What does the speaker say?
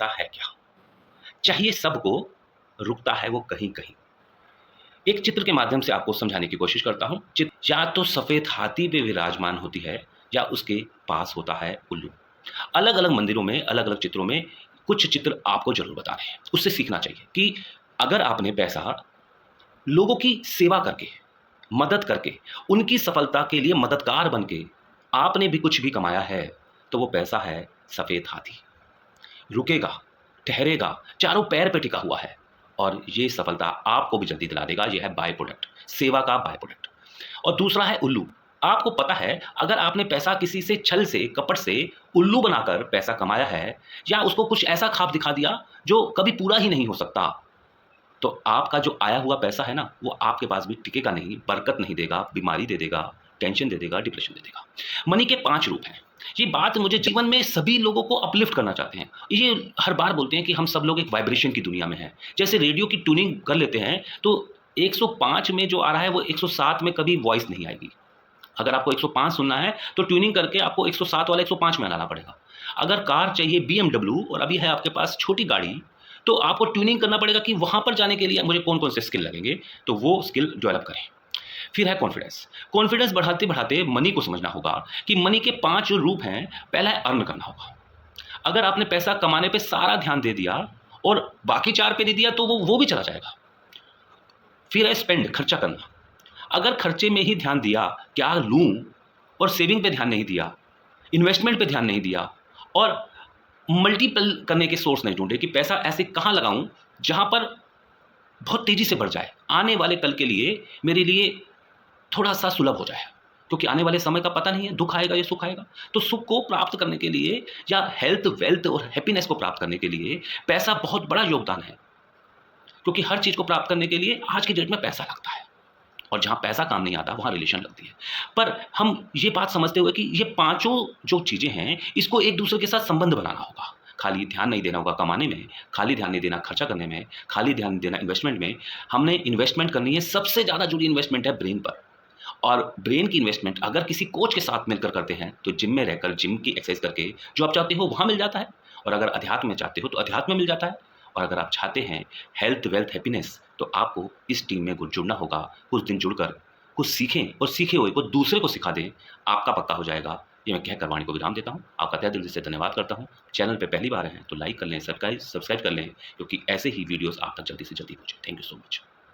ऐसा है क्या? चाहिए सबको, रुकता है वो कहीं-कहीं। एक चित्र के माध्यम से आपको समझाने की कोशिश करता हूँ। या तो सफ़ेद हाथी पे विराजमान होती है या उसके पास होता है उल्लू। अलग-अलग मंदिरों में, अलग-अलग चित्रों में कुछ चित्र आपको ज़रूर बता रहे हैं। उससे सीखना चाहिए कि अगर आपने पैसा लोगों की सेवा करके, मदद करके, उनकी सफलता के लिए मददगार बन के आपने भी कुछ भी कमाया है, तो वो पैसा है सफ़ेद हाथी। रुकेगा, ठहरेगा, चारों पैर पे टिका हुआ है और ये सफलता आपको भी जल्दी दिला देगा। ये है बाय प्रोडक्ट, सेवा का बाय प्रोडक्ट। और दूसरा है उल्लू। आपको पता है अगर आपने पैसा किसी से छल से, कपट से उल्लू बनाकर पैसा कमाया है या उसको कुछ ऐसा ख्वाब दिखा दिया जो कभी पूरा ही नहीं हो सकता, तो आपका जो आया हुआ पैसा है ना, वो आपके पास भी टिकेगा नहीं, बरकत नहीं देगा, बीमारी दे देगा, टेंशन दे देगा, डिप्रेशन दे देगा। मनी के 5 रूप हैं। ये बात मुझे जीवन में सभी लोगों को अपलिफ्ट करना चाहते हैं। ये हर बार बोलते हैं कि हम सब लोग एक वाइब्रेशन की दुनिया में हैं। जैसे रेडियो की ट्यूनिंग कर लेते हैं, तो 105 में जो आ रहा है, वो 107 में कभी वॉइस नहीं आएगी। अगर आपको 105 सुनना है, तो ट्यूनिंग करके आपको 107 वाला 105 में लाना पड़ेगा। अगर कार चाहिए बीएमडब्ल्यू और अभी है आपके पास छोटी गाड़ी, तो आपको ट्यूनिंग करना पड़ेगा कि वहाँ पर जाने के लिए मुझे कौन-कौन से स्किल लगेंगे, तो वो स्किल डेवलप करें। फिर है कॉन्फिडेंस। कॉन्फिडेंस बढ़ाते-बढ़ाते मनी को समझना होगा कि मनी के 5 जो रूप हैं, पहला है अर्न करना होगा। अगर आपने पैसा कमाने पे सारा ध्यान दे दिया और बाकी 4 पे दे दिया, तो वो भी चला जाएगा। फिर है स्पेंड, खर्चा करना। अगर खर्चे में ही ध्यान दिया, क्या लूँ और सेविंग पे ध्यान नहीं दिया, इन्वेस्टमेंट पे ध्यान नहीं दिया और मल्टीपल करने के सोर्स नहीं ढूँढे कि पैसा ऐसे कहाँ लगाऊँ, जहाँ पर बहुत तेज़ी से बढ़ जाए, आने वाले कल के लिए मेरे लिए थोड़ा-सा सुलभ हो जाए। क्योंकि आने वाले समय का पता नहीं है, दुःख आएगा या सुख आएगा। तो सुख को प्राप्त करने के लिए या हेल्थ, वेल्थ और हैप्पीनेस को प्राप्त करने के लिए पैसा बहुत बड़ा योगदान है। क्योंकि हर चीज़ को प्राप्त करने के लिए आज की डेट में पैसा लगता है। और जहाँ पैसा काम नहीं आता, वहाँ रिलेशन लगती है। पर हम ये बात समझते हुए कि ये पाँचों जो चीज़ें हैं, इसको एक-दूसरे के साथ संबंध बनाना होगा। खाली ध्यान नहीं देना होगा कमाने में, खाली ध्यान नहीं देना खर्चा करने में, खाली ध्यान देना इन्वेस्टमेंट में। हमने इन्वेस्टमेंट करनी है, सबसे ज़्यादा जुड़ी इन्वेस्टमेंट है ब्रेन पर। और ब्रेन की इन्वेस्टमेंट अगर किसी कोच के साथ मिलकर करते हैं, तो जिम में रहकर जिम की एक्सरसाइज करके जो आप चाहते हो वहाँ मिल जाता है। और अगर अध्यात्म में चाहते हो, तो अध्यात्म में मिल जाता है। और अगर आप चाहते हैं हेल्थ, वेल्थ, हैप्पीनेस, तो आपको इस टीम में जुड़ना होगा। कुछ दिन जुड़कर कुछ सीखें और सीखे हुए को दूसरे को सिखा दें, आपका पक्का हो जाएगा। ये मैं कहकर वाणी को विराम देता हूँ। आपका तहे दिल से धन्यवाद करता हूँ। चैनल पे पहली बार हैं, तो लाइक कर लें, सब्सक्राइब कर लें, क्योंकि ऐसे ही वीडियोज़ आप तक जल्दी से जल्दी पहुँचे। Thank you so much.